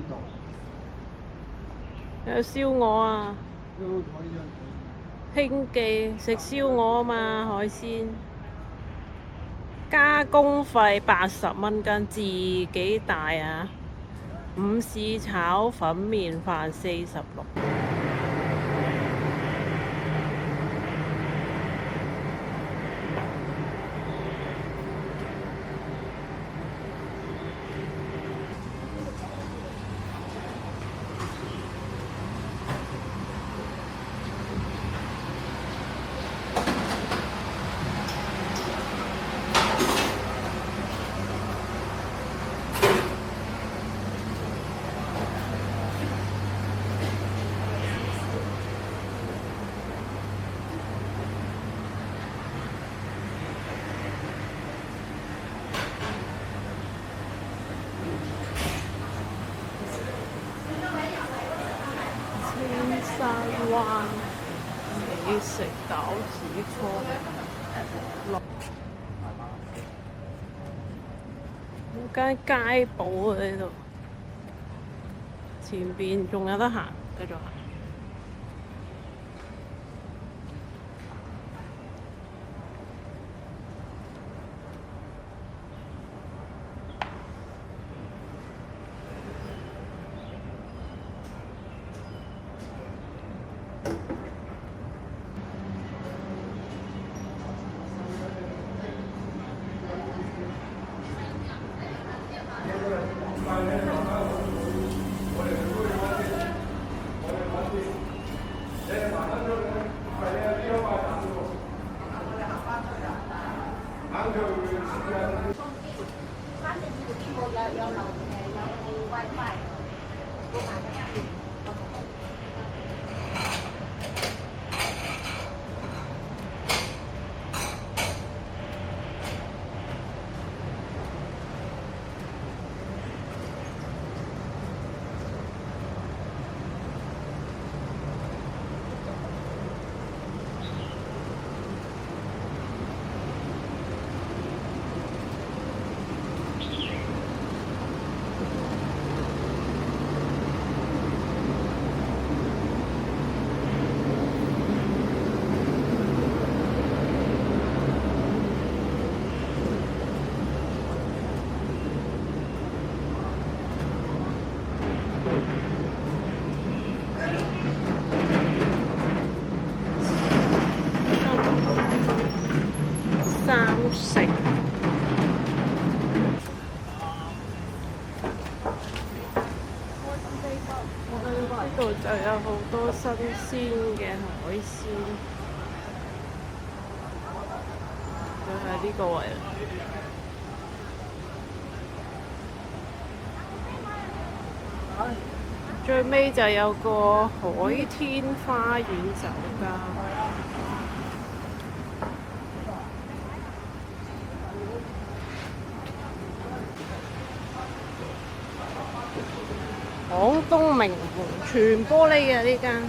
度。有燒鵝啊！都可以興記食燒鵝啊嘛，海鮮加工費80蚊斤，自己帶啊！午市炒粉麵飯46。青山灣美食餃子倉落間街寶啊！呢度前邊仲有得行，繼續行。三成呢度就有好多新鮮嘅海鮮，就係呢個位啦。最尾就有個海天花園酒家。廣東名湖全玻璃嘅呢間，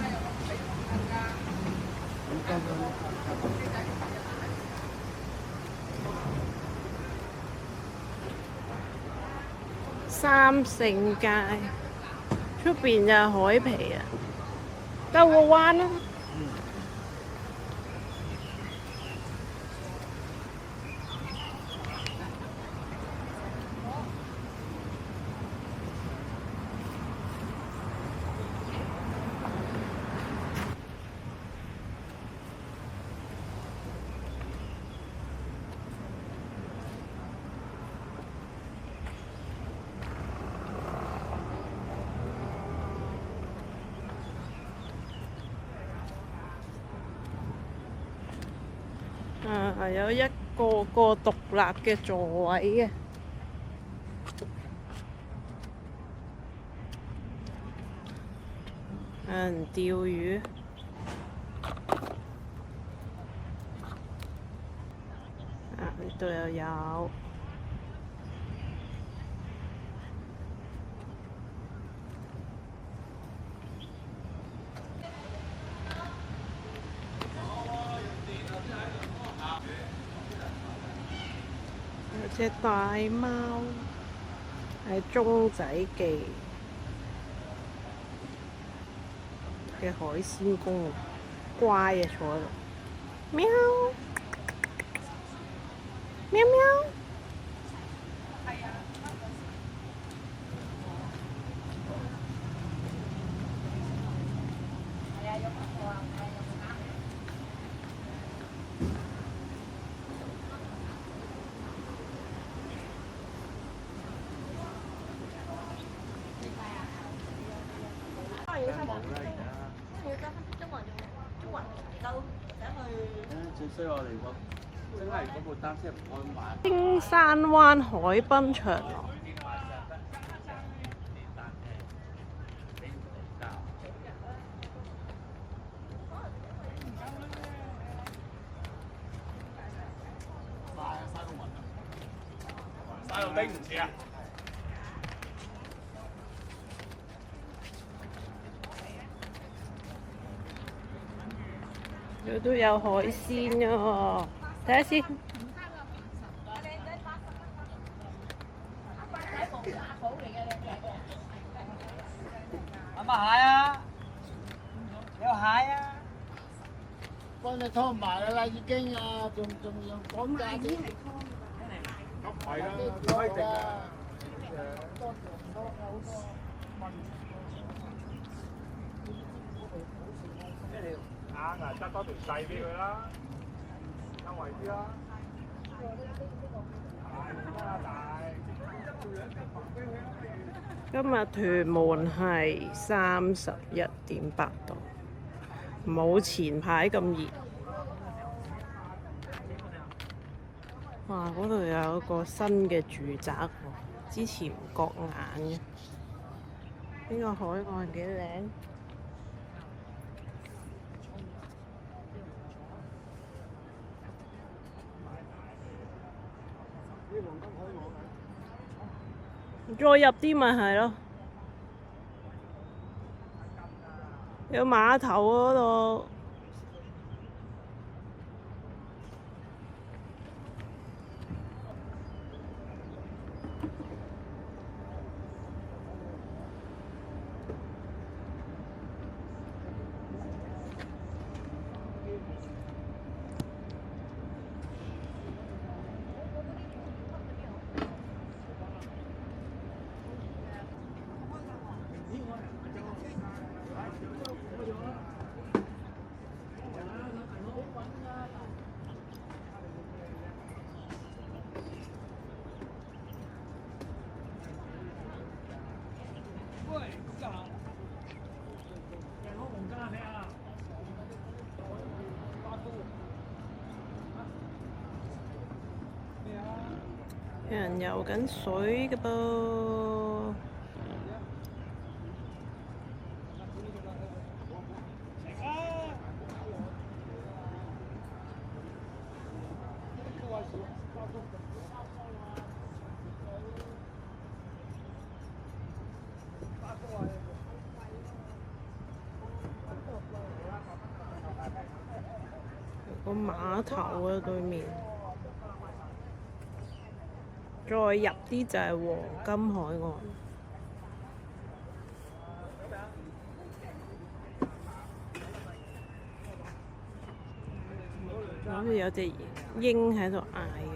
三聖街出邊就係海皮啊，兜個彎啦。有一個個獨立嘅座位嘅。有人釣魚。呢度又有。有隻大貓喺鐘仔記。嘅海鮮公，乖啊坐喺度，喵喵喵。最衰我哋真係嗰部單車唔安埋。青山灣海濱長廊。晒到頂唔切啊！佢都有海鮮啊！睇下先。有冇蟹啊？有蟹啊！幫你拖埋啦，已經啊，仲要講價添。咁唔係啦，規定啊。硬啊，執多條細俾佢啦，優惠啲啦。今日屯門係31.8度，冇前排咁熱。哇！嗰度有一個新嘅住宅喎，之前唔覺眼嘅。呢個海岸幾靚。再入啲咪係咯，有碼頭嗰度。有人游緊水嘅噃。有個碼頭啊，對面。再入啲就係黃金海岸，好似有隻鷹喺度嗌嘅。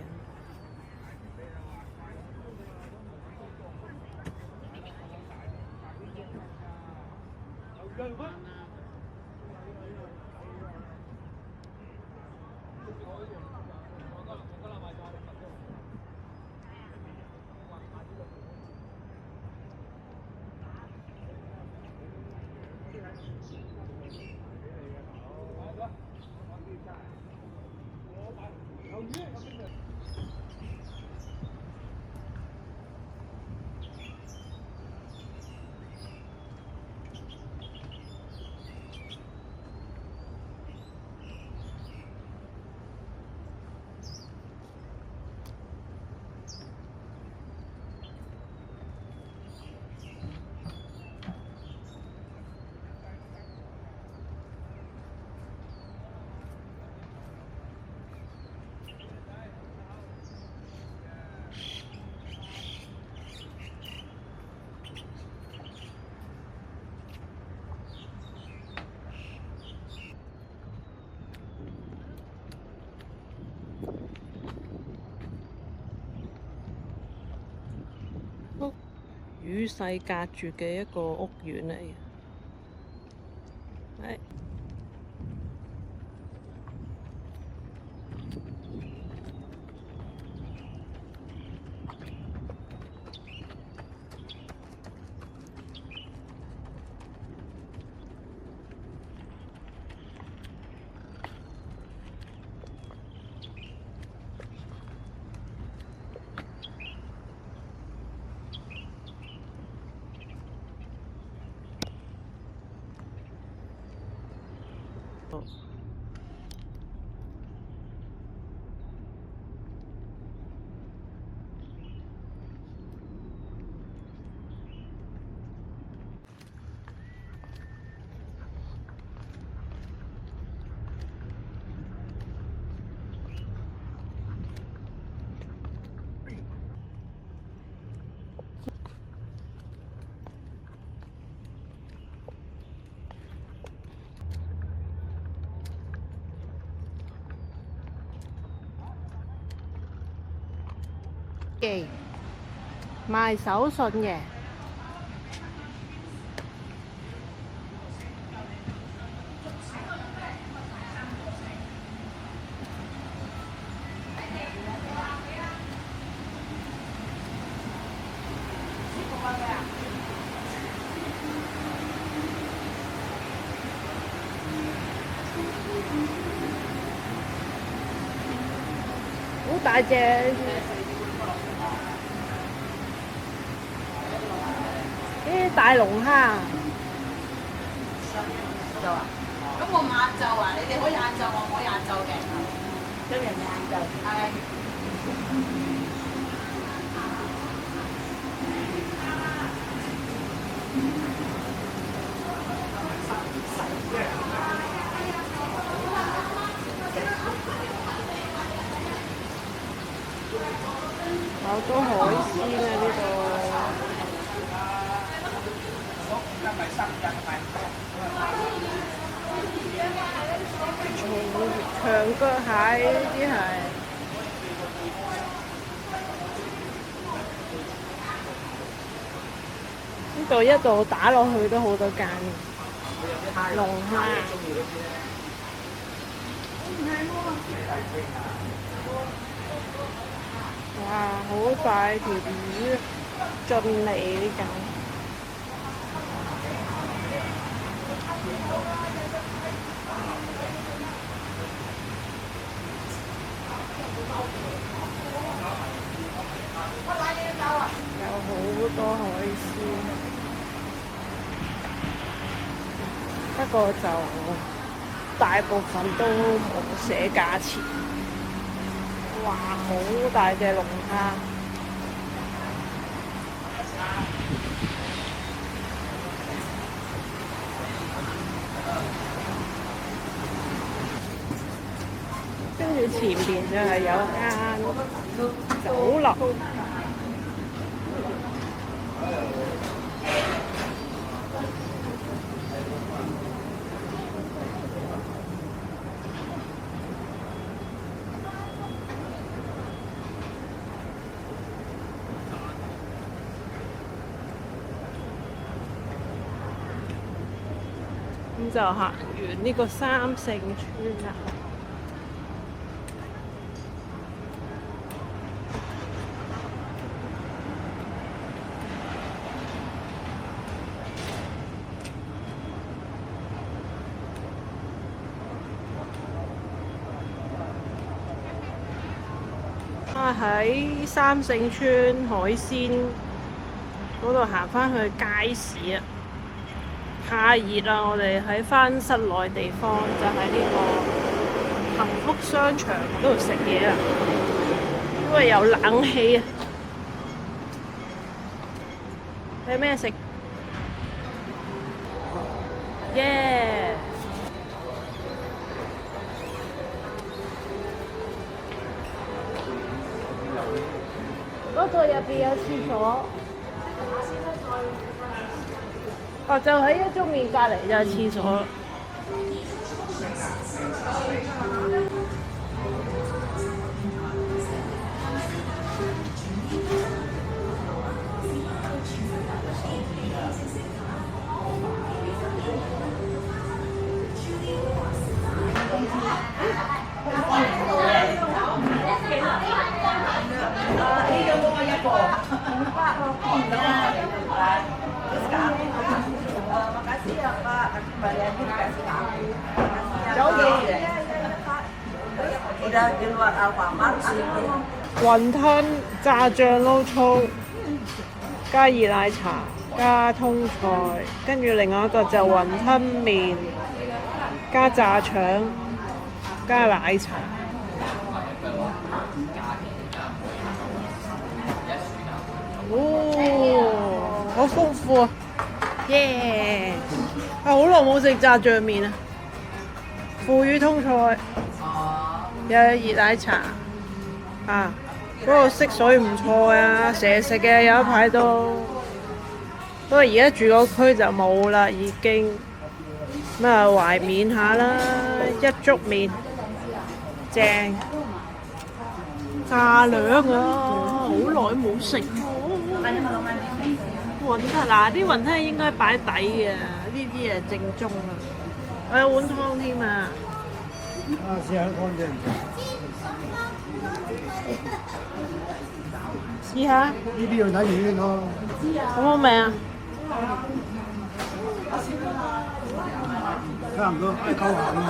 與世隔絕嘅一個屋苑嚟嘅。係。賣手信嘅，好大隻。啲大龍蝦就啊，咁我晏晝啊，你哋可以晏晝，我唔可以晏晝嘅。今日晏晝。係。好多海鮮啊！呢度。長腳蟹呢啲係呢度一度打落去都好多間龍蝦，哇！好大條魚，進嚟呢間。有好多海鮮，不過就大部分都冇寫價錢。哇！好大隻龍蝦，跟住前邊就係有間酒樓。咁就行完呢個三聖村啦。喺三聖村海鮮嗰度行返去街市啊！太熱啦！我哋喺返室內地方，就喺呢個幸福商場嗰度食嘢啦，因為有冷氣啊！你有咩食？耶！嗰度入邊有廁所。哦，就喺一中面隔離就係廁所。雲吞炸醬撈葱，加熱奶茶，加通菜，跟住另外一個就雲吞麵，加炸腸，加奶茶。哦，好豐富啊！耶！好耐冇食炸醬麵啊！腐乳通菜，又有熱奶茶啊！嗰個色水唔錯啊，成日食嘅有一排都，不過而家住嗰區就冇啦，已經咁啊懷緬下啦，一粥麵正炸兩啊，好耐冇食雲吞嗱，啲雲吞應該擺底嘅，呢啲係正宗啊！我有碗湯添啊！啊，試下乾淨。試下，呢啲要睇魚先咯。好唔好味啊？差唔多，夠鹹啊！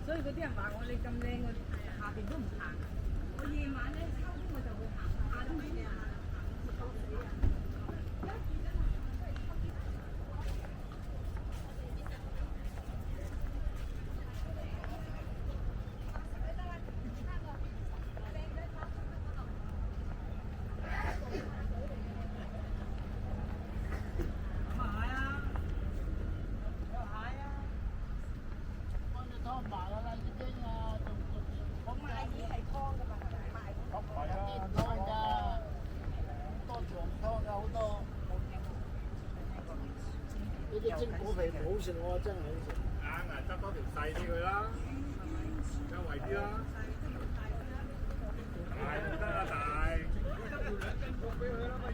所以嗰啲人話我哋咁靚，我下邊都唔行。我夜晚咧秋天我就會行下都未行，凍死啊！呢啲蒸果皮唔好食喎，真係好食。硬啊，執多條細啲佢啦，優惠啲啦。大唔得啊，大。執條2斤角俾佢啦，不如。